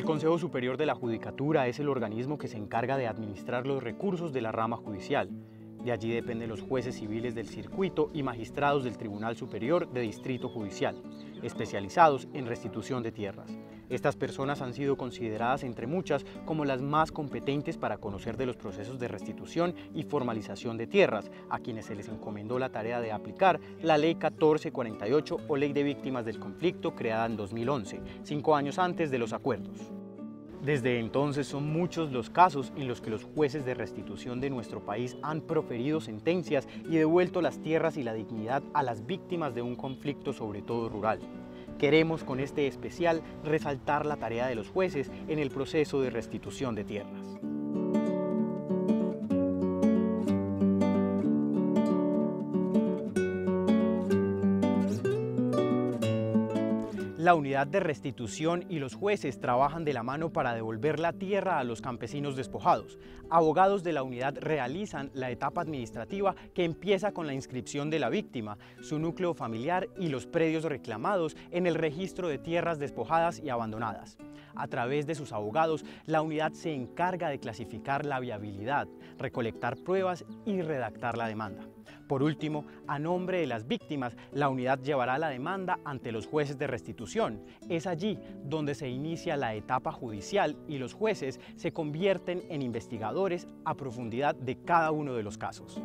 Consejo Superior de la Judicatura es el organismo que se encarga de administrar los recursos de la rama judicial. De allí dependen los jueces civiles del circuito y magistrados del Tribunal Superior de Distrito Judicial, especializados en restitución de tierras. Estas personas han sido consideradas, entre muchas, como las más competentes para conocer de los procesos de restitución y formalización de tierras, a quienes se les encomendó la tarea de aplicar la Ley 1448 o Ley de Víctimas del Conflicto, creada en 2011, 5 años antes de los acuerdos. Desde entonces son muchos los casos en los que los jueces de restitución de nuestro país han proferido sentencias y devuelto las tierras y la dignidad a las víctimas de un conflicto, sobre todo rural. Queremos con este especial resaltar la tarea de los jueces en el proceso de restitución de tierras. La unidad de restitución y los jueces trabajan de la mano para devolver la tierra a los campesinos despojados. Abogados de la unidad realizan la etapa administrativa que empieza con la inscripción de la víctima, su núcleo familiar y los predios reclamados en el registro de tierras despojadas y abandonadas. A través de sus abogados, la unidad se encarga de clasificar la viabilidad, recolectar pruebas y redactar la demanda. Por último, a nombre de las víctimas, la unidad llevará la demanda ante los jueces de restitución. Es allí donde se inicia la etapa judicial y los jueces se convierten en investigadores a profundidad de cada uno de los casos.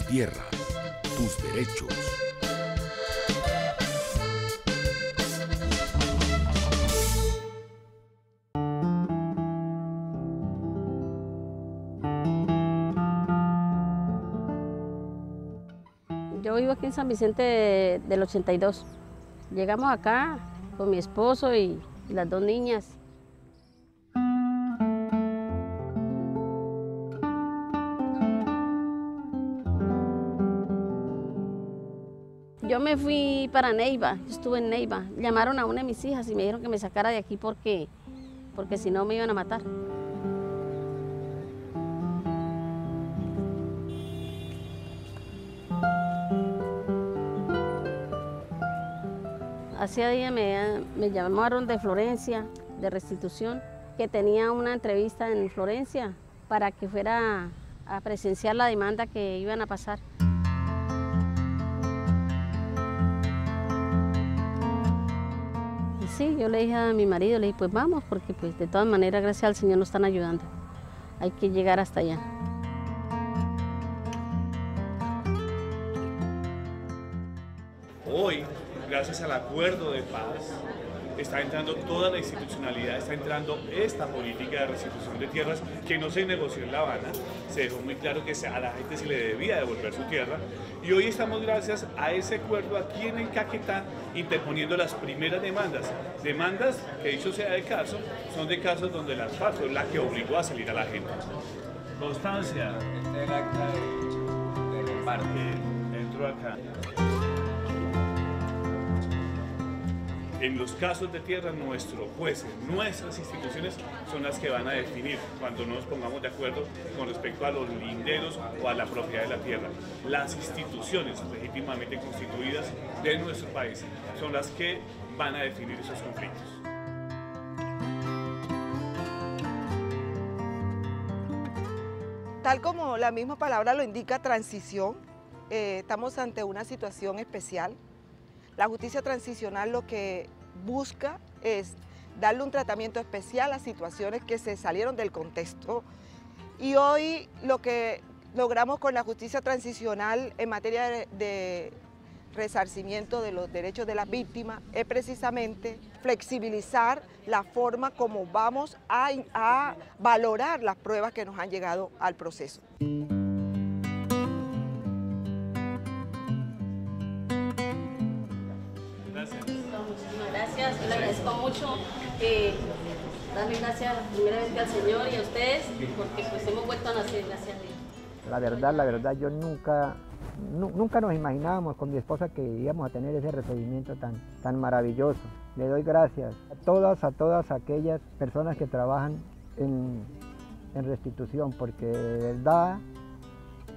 Tierra, tus derechos. Yo vivo aquí en San Vicente del 82. Llegamos acá con mi esposo y las 2 niñas. Yo me fui para Neiva, yo estuve en Neiva. Llamaron a una de mis hijas y me dijeron que me sacara de aquí porque si no me iban a matar. Hacía días me llamaron de Florencia, de restitución, que tenía una entrevista en Florencia para que fuera a presenciar la demanda que iban a pasar. Sí, yo le dije a mi marido, le dije, pues vamos, porque pues de todas maneras, gracias al Señor, nos están ayudando. Hay que llegar hasta allá. Hoy, gracias al acuerdo de paz, está entrando toda la institucionalidad, está entrando esta política de restitución de tierras que no se negoció en La Habana. Se dejó muy claro que a la gente se le debía devolver su tierra. Y hoy estamos, gracias a ese acuerdo, aquí en Caquetá, interponiendo las primeras demandas. Demandas que, dicho sea de caso, son de casos donde la FARC fue la que obligó a salir a la gente. Constancia. Este es el acta de parte. Entro acá. En los casos de tierra, nuestros jueces, nuestras instituciones son las que van a definir cuando no nos pongamos de acuerdo con respecto a los linderos o a la propiedad de la tierra. Las instituciones legítimamente constituidas de nuestro país son las que van a definir esos conflictos. Tal como la misma palabra lo indica, transición, estamos ante una situación especial. La justicia transicional lo que busca es darle un tratamiento especial a situaciones que se salieron del contexto. Y hoy lo que logramos con la justicia transicional en materia de resarcimiento de los derechos de las víctimas es precisamente flexibilizar la forma como vamos a valorar las pruebas que nos han llegado al proceso. gracias, yo le agradezco mucho. Darle gracias primeramente al Señor y a ustedes, porque pues hemos vuelto a nacer, gracias a Dios. La verdad, yo nunca nos imaginábamos con mi esposa que íbamos a tener ese recibimiento tan maravilloso. Le doy gracias a todas aquellas personas que trabajan en restitución, porque de verdad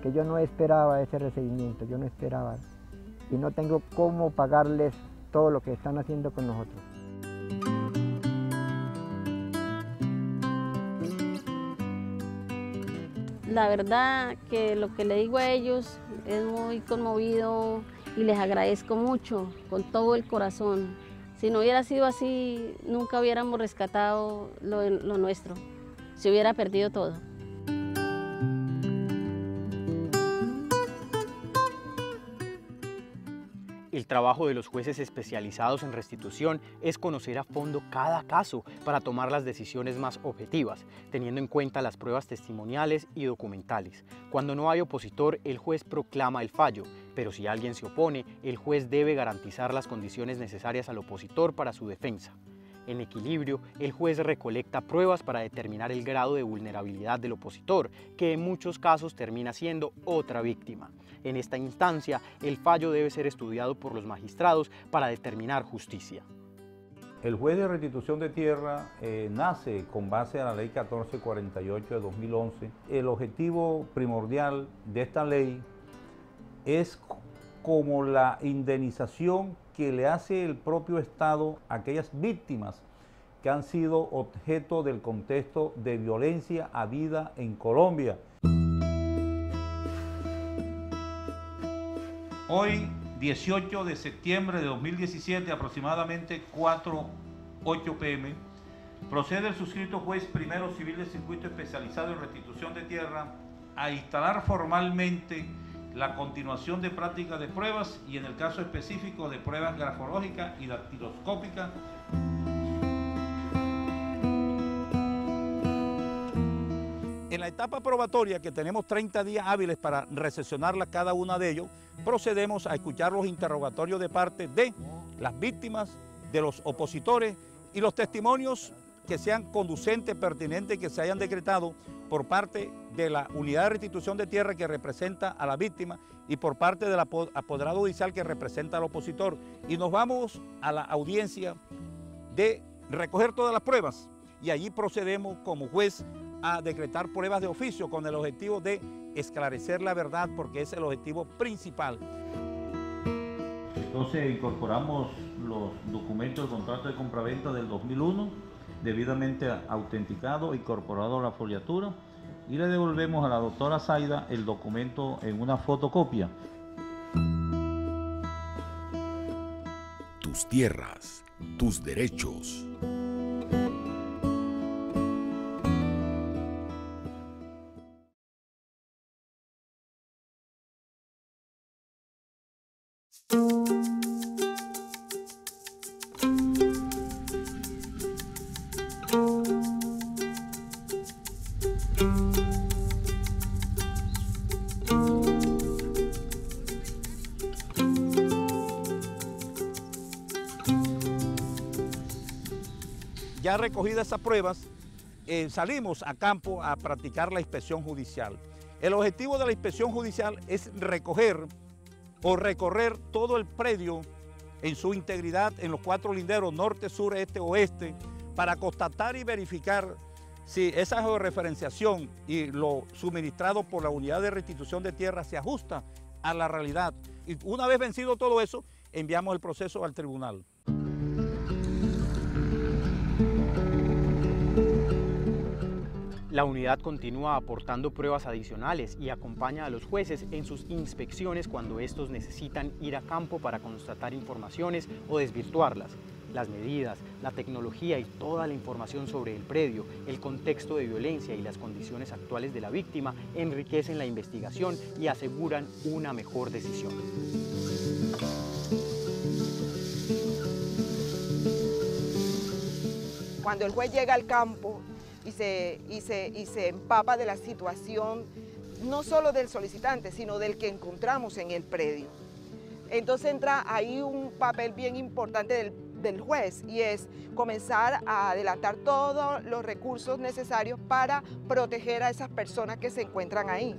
que yo no esperaba ese recibimiento, yo no esperaba. Y no tengo cómo pagarles todo lo que están haciendo con nosotros. La verdad que lo que le digo a ellos es muy conmovido y les agradezco mucho con todo el corazón. Si no hubiera sido así, nunca hubiéramos rescatado lo nuestro, se hubiera perdido todo. El trabajo de los jueces especializados en restitución es conocer a fondo cada caso para tomar las decisiones más objetivas, teniendo en cuenta las pruebas testimoniales y documentales. Cuando no hay opositor, el juez proclama el fallo, pero si alguien se opone, el juez debe garantizar las condiciones necesarias al opositor para su defensa. En equilibrio, el juez recolecta pruebas para determinar el grado de vulnerabilidad del opositor, que en muchos casos termina siendo otra víctima. En esta instancia, el fallo debe ser estudiado por los magistrados para determinar justicia. El juez de restitución de tierra nace con base a la ley 1448 de 2011. El objetivo primordial de esta ley es como la indemnización que le hace el propio Estado a aquellas víctimas que han sido objeto del contexto de violencia habida en Colombia. Hoy, 18 de septiembre de 2017, aproximadamente 4:08 p.m., procede el suscrito juez primero civil del circuito especializado en restitución de tierra a instalar formalmente la continuación de prácticas de pruebas y en el caso específico de pruebas grafológicas y dactiloscópicas. En la etapa probatoria, que tenemos 30 días hábiles para recepcionarla cada una de ellos, procedemos a escuchar los interrogatorios de parte de las víctimas, de los opositores y los testimonios que sean conducentes, pertinentes, que se hayan decretado por parte de la unidad de restitución de tierra que representa a la víctima y por parte del apoderado judicial que representa al opositor. Y nos vamos a la audiencia de recoger todas las pruebas y allí procedemos como juez a decretar pruebas de oficio con el objetivo de esclarecer la verdad, porque es el objetivo principal. Entonces incorporamos los documentos del contrato de compraventa del 2001, debidamente autenticado, incorporado a la foliatura, y le devolvemos a la doctora Zaida el documento en una fotocopia. Tus tierras, tus derechos. Ya recogidas esas pruebas, salimos a campo a practicar la inspección judicial. El objetivo de la inspección judicial es recoger o recorrer todo el predio en su integridad en los 4 linderos, norte, sur, este, oeste, para constatar y verificar si esa georreferenciación y lo suministrado por la unidad de restitución de tierra se ajusta a la realidad. Y una vez vencido todo eso, enviamos el proceso al tribunal. La unidad continúa aportando pruebas adicionales y acompaña a los jueces en sus inspecciones cuando estos necesitan ir a campo para constatar informaciones o desvirtuarlas. Las medidas, la tecnología y toda la información sobre el predio, el contexto de violencia y las condiciones actuales de la víctima enriquecen la investigación y aseguran una mejor decisión. Cuando el juez llega al campo y se empapa de la situación, no solo del solicitante, sino del que encontramos en el predio. Entonces entra ahí un papel bien importante del juez, y es comenzar a adelantar todos los recursos necesarios para proteger a esas personas que se encuentran ahí.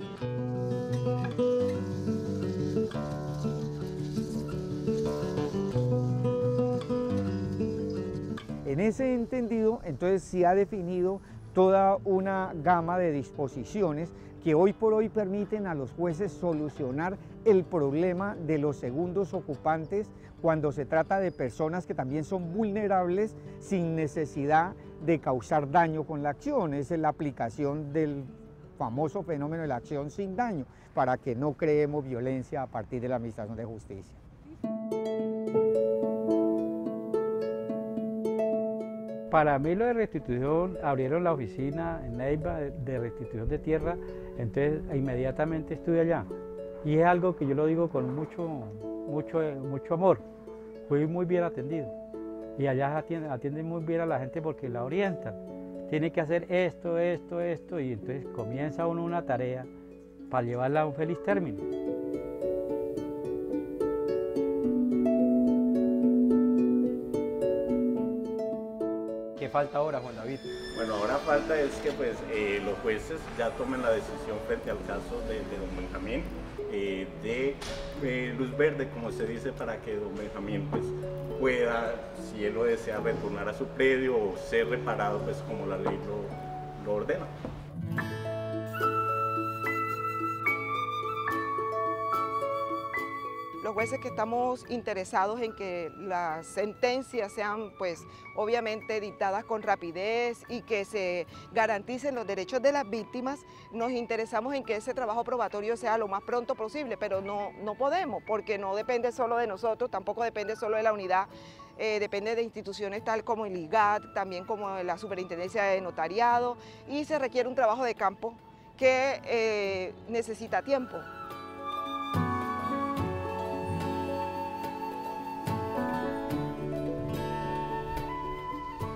En ese entendido, entonces se ha definido toda una gama de disposiciones que hoy por hoy permiten a los jueces solucionar el problema de los segundos ocupantes cuando se trata de personas que también son vulnerables sin necesidad de causar daño con la acción. Esa es la aplicación del famoso fenómeno de la acción sin daño, para que no creemos violencia a partir de la administración de justicia. Para mí lo de restitución, abrieron la oficina en Neiva de restitución de tierra, entonces inmediatamente estuve allá. Y es algo que yo lo digo con mucho amor. Fui muy bien atendido. Y allá atienden muy bien a la gente porque la orientan. Tiene que hacer esto, y entonces comienza uno una tarea para llevarla a un feliz término. ¿Qué falta ahora, Juan David? Bueno, ahora falta es que pues, los jueces ya tomen la decisión frente al caso de don Benjamín, de luz verde, como se dice, para que don Benjamín pues, pueda, si él lo desea, retornar a su predio o ser reparado pues, como la ley lo ordena. Los jueces que estamos interesados en que las sentencias sean, pues, obviamente dictadas con rapidez y que se garanticen los derechos de las víctimas, nos interesamos en que ese trabajo probatorio sea lo más pronto posible, pero no podemos, porque no depende solo de nosotros, tampoco depende solo de la unidad, depende de instituciones tal como el IGAT, también como la Superintendencia de Notariado, y se requiere un trabajo de campo que necesita tiempo.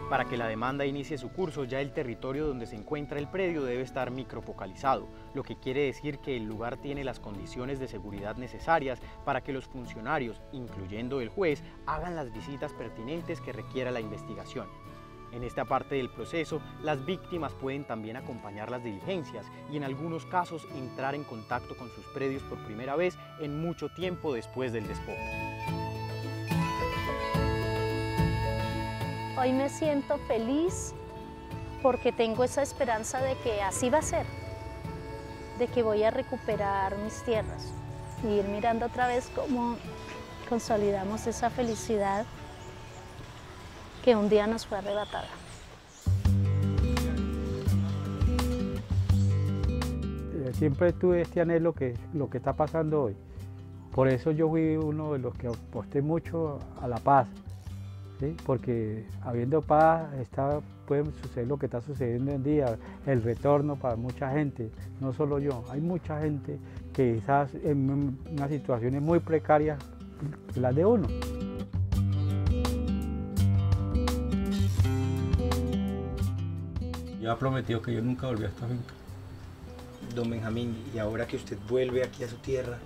Para que la demanda inicie su curso, ya el territorio donde se encuentra el predio debe estar microfocalizado, lo que quiere decir que el lugar tiene las condiciones de seguridad necesarias para que los funcionarios, incluyendo el juez, hagan las visitas pertinentes que requiera la investigación. En esta parte del proceso, las víctimas pueden también acompañar las diligencias y en algunos casos entrar en contacto con sus predios por primera vez en mucho tiempo después del despojo. Hoy me siento feliz porque tengo esa esperanza de que así va a ser, de que voy a recuperar mis tierras y ir mirando otra vez cómo consolidamos esa felicidad que un día nos fue arrebatada. Siempre tuve este anhelo que lo que está pasando hoy. Por eso yo fui uno de los que aposté mucho a la paz. ¿Sí? Porque habiendo paz puede suceder lo que está sucediendo en día, el retorno para mucha gente, no solo yo, hay mucha gente que está en unas situaciones muy precarias, las de uno. Yo he prometido que yo nunca volví a esta finca. Don Benjamín, y ahora que usted vuelve aquí a su tierra,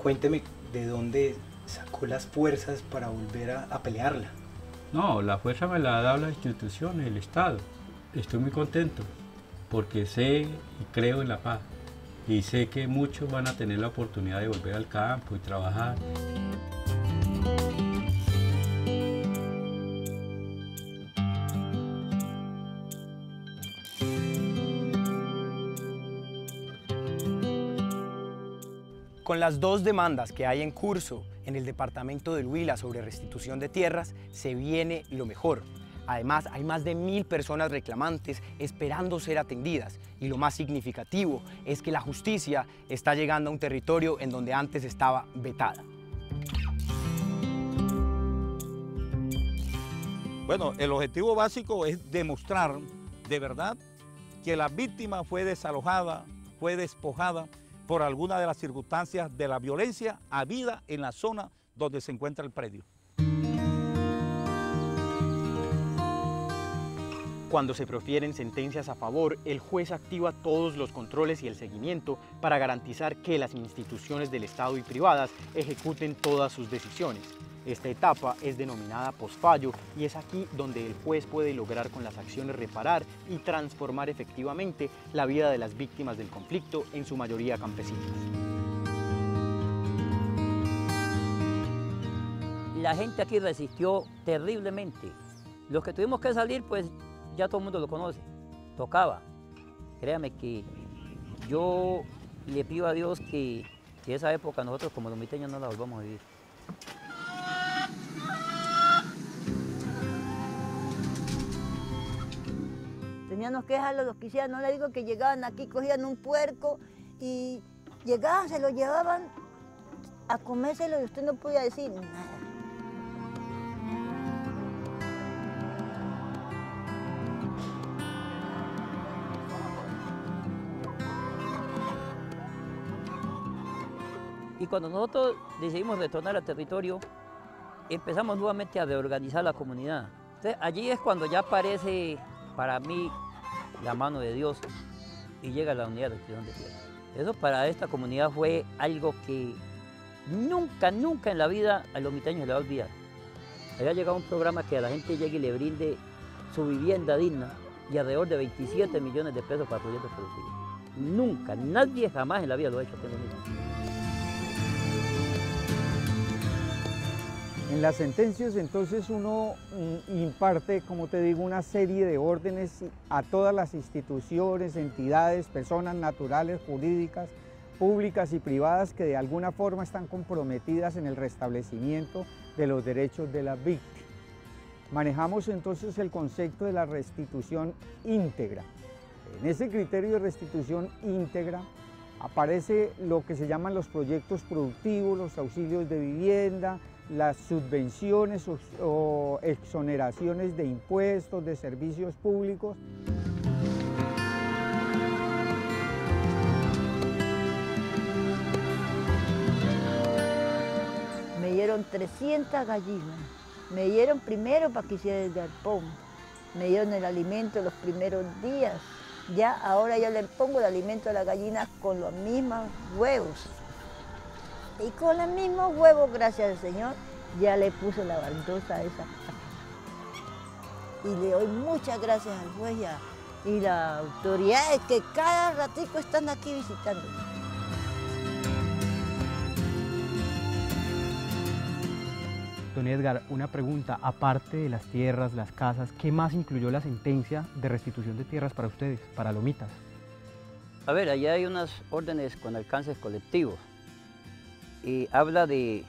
cuénteme de dónde sacó las fuerzas para volver a pelearla. No, la fuerza me la ha dado las instituciones, el Estado. Estoy muy contento porque sé y creo en la paz y sé que muchos van a tener la oportunidad de volver al campo y trabajar. Con las dos demandas que hay en curso en el departamento del Huila sobre restitución de tierras, se viene lo mejor. Además, hay más de 1000 personas reclamantes esperando ser atendidas y lo más significativo es que la justicia está llegando a un territorio en donde antes estaba vetada. Bueno, el objetivo básico es demostrar de verdad que la víctima fue desalojada, fue despojada por alguna de las circunstancias de la violencia habida en la zona donde se encuentra el predio. Cuando se profieren sentencias a favor, el juez activa todos los controles y el seguimiento para garantizar que las instituciones del Estado y privadas ejecuten todas sus decisiones. Esta etapa es denominada posfallo y es aquí donde el juez puede lograr con las acciones reparar y transformar efectivamente la vida de las víctimas del conflicto, en su mayoría campesinas. La gente aquí resistió terriblemente. Los que tuvimos que salir, pues ya todo el mundo lo conoce, tocaba. Créame que yo le pido a Dios que esa época nosotros como lomiteños no la volvamos a vivir. Teníamos que dejarlo los que hicieran, no le digo que llegaban aquí, cogían un puerco y llegaban, se lo llevaban a comérselo y usted no podía decir nada. Y cuando nosotros decidimos retornar al territorio, empezamos nuevamente a reorganizar la comunidad. Entonces, allí es cuando ya aparece para mí la mano de Dios y llega la unidad de restitución de tierra. Eso para esta comunidad fue algo que nunca en la vida a los lomiteños se le va a olvidar. Había llegado un programa que a la gente llegue y le brinde su vivienda digna y alrededor de 27 millones de pesos para proyectos productivos. Nunca, nadie jamás en la vida lo ha hecho aquí en Lomita. En las sentencias entonces uno imparte, como te digo, una serie de órdenes a todas las instituciones, entidades, personas naturales, jurídicas, públicas y privadas que de alguna forma están comprometidas en el restablecimiento de los derechos de las víctimas. Manejamos entonces el concepto de la restitución íntegra. En ese criterio de restitución íntegra aparece lo que se llaman los proyectos productivos, los auxilios de vivienda, las subvenciones o exoneraciones de impuestos, de servicios públicos. Me dieron 300 gallinas, me dieron primero para que hiciera el galpón, me dieron el alimento los primeros días, ya ahora ya le pongo el alimento a las gallinas con los mismos huevos. Y con los mismos huevos, gracias al Señor, ya le puse la baldosa a esa. Y le doy muchas gracias al juez y las autoridades que cada ratico están aquí visitando. Don Edgar, una pregunta, aparte de las tierras, las casas, ¿qué más incluyó la sentencia de restitución de tierras para ustedes, para lomitas? A ver, allá hay unas órdenes con alcances colectivos. Y habla de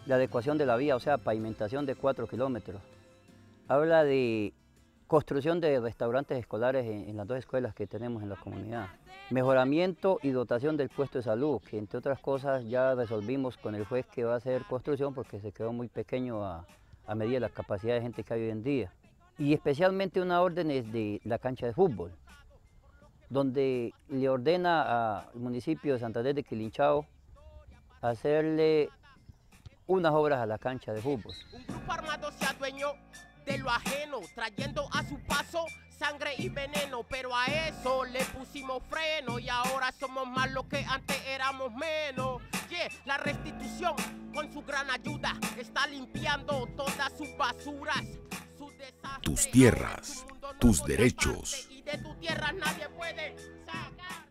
la adecuación de la vía, o sea, pavimentación de 4 kilómetros. Habla de construcción de restaurantes escolares en las 2 escuelas que tenemos en la comunidad. Mejoramiento y dotación del puesto de salud, que entre otras cosas ya resolvimos con el juez que va a hacer construcción porque se quedó muy pequeño a medida de la capacidad de gente que hay hoy en día. Y especialmente una orden es de la cancha de fútbol, donde le ordena al municipio de Santander de Quilinchao hacerle unas obras a la cancha de fútbol. Un grupo armado se adueñó de lo ajeno, trayendo a su paso sangre y veneno, pero a eso le pusimos freno y ahora somos más lo que antes éramos menos. Yeah, la restitución con su gran ayuda está limpiando todas sus basuras. Tus tierras, tus derechos. Y de tu tierra nadie puede sacar.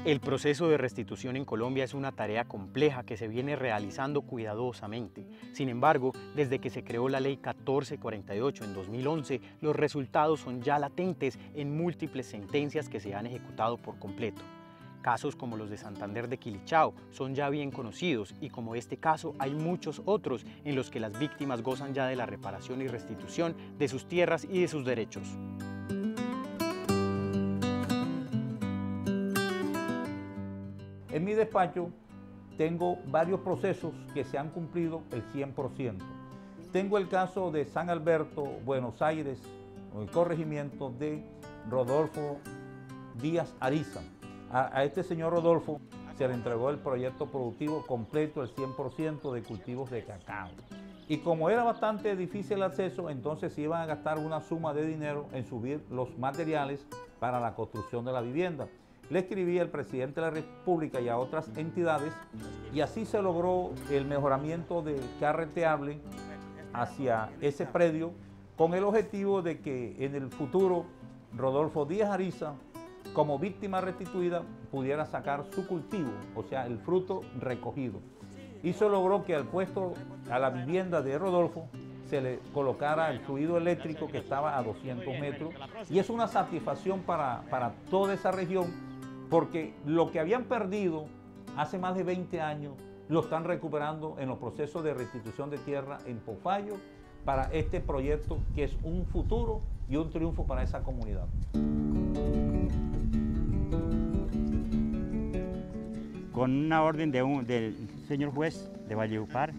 El proceso de restitución en Colombia es una tarea compleja que se viene realizando cuidadosamente. Sin embargo, desde que se creó la Ley 1448 en 2011, los resultados son ya latentes en múltiples sentencias que se han ejecutado por completo. Casos como los de Santander de Quilinchao son ya bien conocidos y como este caso hay muchos otros en los que las víctimas gozan ya de la reparación y restitución de sus tierras y de sus derechos. En mi despacho tengo varios procesos que se han cumplido el 100%. Tengo el caso de San Alberto, Buenos Aires, el corregimiento de Rodolfo Díaz Ariza. A este señor Rodolfo se le entregó el proyecto productivo completo, el 100% de cultivos de cacao. Y como era bastante difícil el acceso, entonces se iban a gastar una suma de dinero en subir los materiales para la construcción de la vivienda. Le escribí al presidente de la República y a otras entidades y así se logró el mejoramiento del carreteable hacia ese predio con el objetivo de que en el futuro Rodolfo Díaz Ariza, como víctima restituida, pudiera sacar su cultivo, o sea, el fruto recogido. Y se logró que al puesto, a la vivienda de Rodolfo, se le colocara el fluido eléctrico que estaba a 200 metros. Y es una satisfacción para toda esa región, porque lo que habían perdido hace más de 20 años, lo están recuperando en los procesos de restitución de tierra en Pofayo, para este proyecto que es un futuro y un triunfo para esa comunidad. Con una orden del señor juez de Valledupar,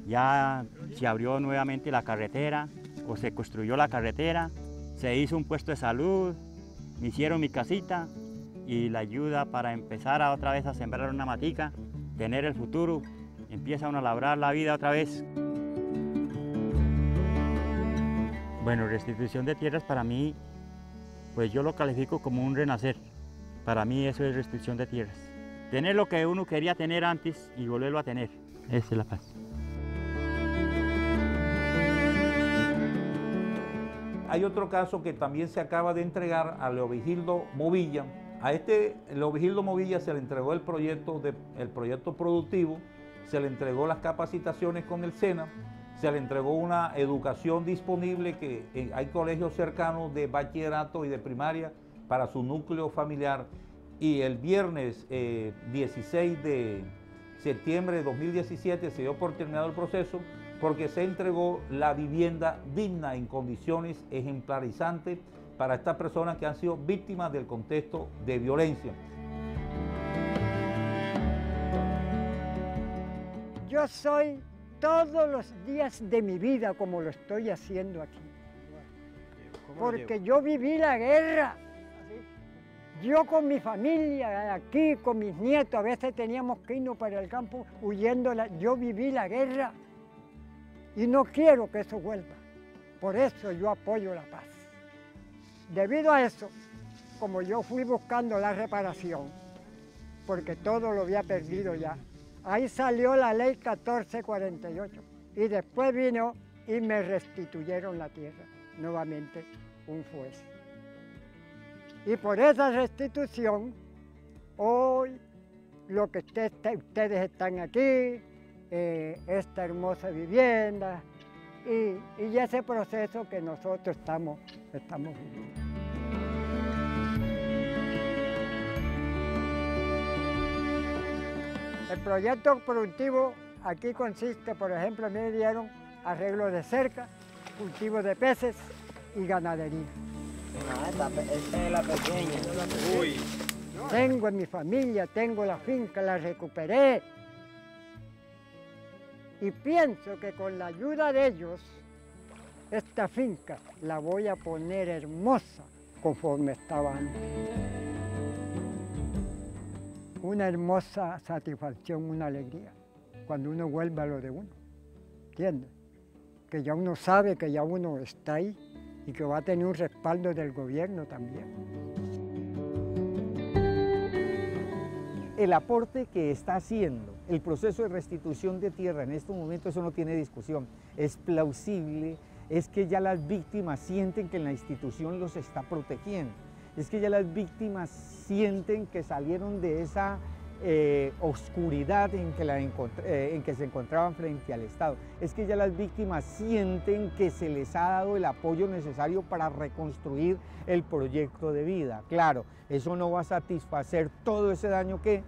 ya se abrió nuevamente la carretera, o se construyó la carretera, se hizo un puesto de salud, me hicieron mi casita y la ayuda para empezar otra vez a sembrar una matica, tener el futuro, empieza uno a labrar la vida otra vez. Bueno, restitución de tierras para mí, pues yo lo califico como un renacer. Para mí eso es restitución de tierras. Tener lo que uno quería tener antes y volverlo a tener. Esa es la paz. Hay otro caso que también se acaba de entregar a Leovigildo Movilla. A Leovigildo Movilla se le entregó el proyecto productivo, se le entregó las capacitaciones con el SENA, se le entregó una educación disponible, que hay colegios cercanos de bachillerato y de primaria para su núcleo familiar. Y el viernes 16 de septiembre de 2017 se dio por terminado el proceso porque se entregó la vivienda digna en condiciones ejemplarizantes para estas personas que han sido víctimas del contexto de violencia. Yo soy todos los días de mi vida como lo estoy haciendo aquí, porque yo viví la guerra. Yo con mi familia aquí, con mis nietos, a veces teníamos que irnos para el campo huyendo. Yo viví la guerra y no quiero que eso vuelva. Por eso yo apoyo la paz. Debido a eso, como yo fui buscando la reparación, porque todo lo había perdido ya, ahí salió la ley 1448 y después vino y me restituyeron la tierra, nuevamente un juez. Y por esa restitución, hoy lo que ustedes están aquí, esta hermosa vivienda y ese proceso que nosotros estamos viviendo. El proyecto productivo aquí consiste, por ejemplo, me dieron arreglo de cerca, cultivo de peces y ganadería. Esta es la pequeña. Uy. Tengo en mi familia, tengo la finca, la recuperé. Y pienso que con la ayuda de ellos, esta finca la voy a poner hermosa conforme estaba antes. Una hermosa satisfacción, una alegría, cuando uno vuelve a lo de uno, ¿entiendes? Que ya uno sabe que ya uno está ahí y que va a tener un respaldo del gobierno también. El aporte que está haciendo el proceso de restitución de tierra en estos momentos, eso no tiene discusión, es plausible, es que ya las víctimas sienten que la institución los está protegiendo, es que ya las víctimas sienten que salieron de esa oscuridad en que se encontraban frente al Estado. Es que ya las víctimas sienten que se les ha dado el apoyo necesario para reconstruir el proyecto de vida. Claro, eso no va a satisfacer todo ese daño que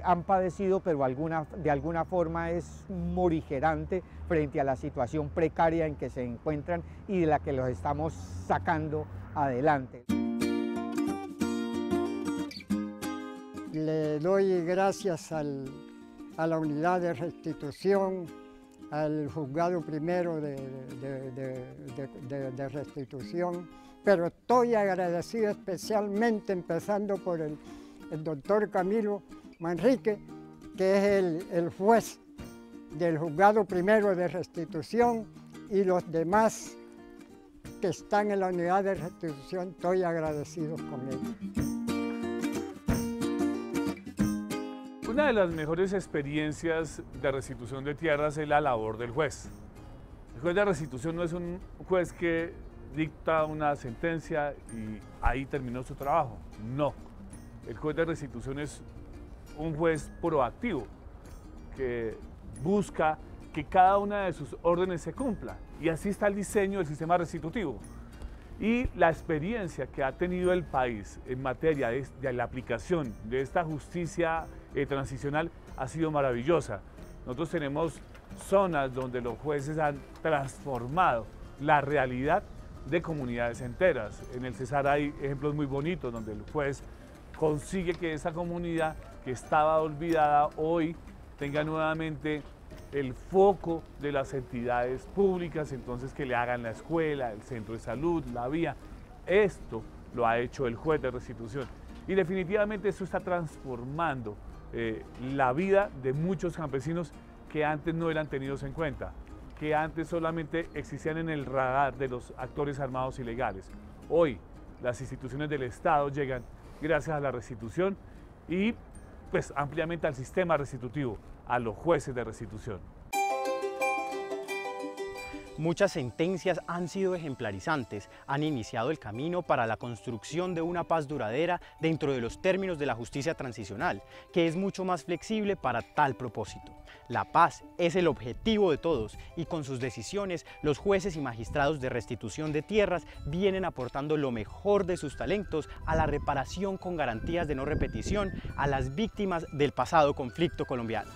han padecido, pero de alguna forma es morigerante frente a la situación precaria en que se encuentran y de la que los estamos sacando adelante. Le doy gracias a la unidad de restitución, al juzgado primero de restitución, pero estoy agradecido especialmente empezando por el doctor Camilo Manrique, que es el juez del Juzgado Primero de Restitución y los demás que están en la unidad de restitución, estoy agradecido con ellos. Una de las mejores experiencias de restitución de tierras es la labor del juez. El juez de restitución no es un juez que dicta una sentencia y ahí terminó su trabajo. No. El juez de restitución es un juez proactivo que busca que cada una de sus órdenes se cumpla. Y así está el diseño del sistema restitutivo. Y la experiencia que ha tenido el país en materia de la aplicación de esta justicia transicional ha sido maravillosa. Nosotros tenemos zonas donde los jueces han transformado la realidad de comunidades enteras. En el Cesar hay ejemplos muy bonitos donde el juez consigue que esa comunidad que estaba olvidada hoy tenga nuevamente el foco de las entidades públicas, entonces que le hagan la escuela, el centro de salud, la vía. Esto lo ha hecho el juez de restitución y definitivamente eso está transformando la vida de muchos campesinos que antes no eran tenidos en cuenta, que antes solamente existían en el radar de los actores armados ilegales. Hoy las instituciones del Estado llegan gracias a la restitución y pues ampliamente al sistema restitutivo, a los jueces de restitución. Muchas sentencias han sido ejemplarizantes, han iniciado el camino para la construcción de una paz duradera dentro de los términos de la justicia transicional, que es mucho más flexible para tal propósito. La paz es el objetivo de todos y con sus decisiones los jueces y magistrados de restitución de tierras vienen aportando lo mejor de sus talentos a la reparación con garantías de no repetición a las víctimas del pasado conflicto colombiano.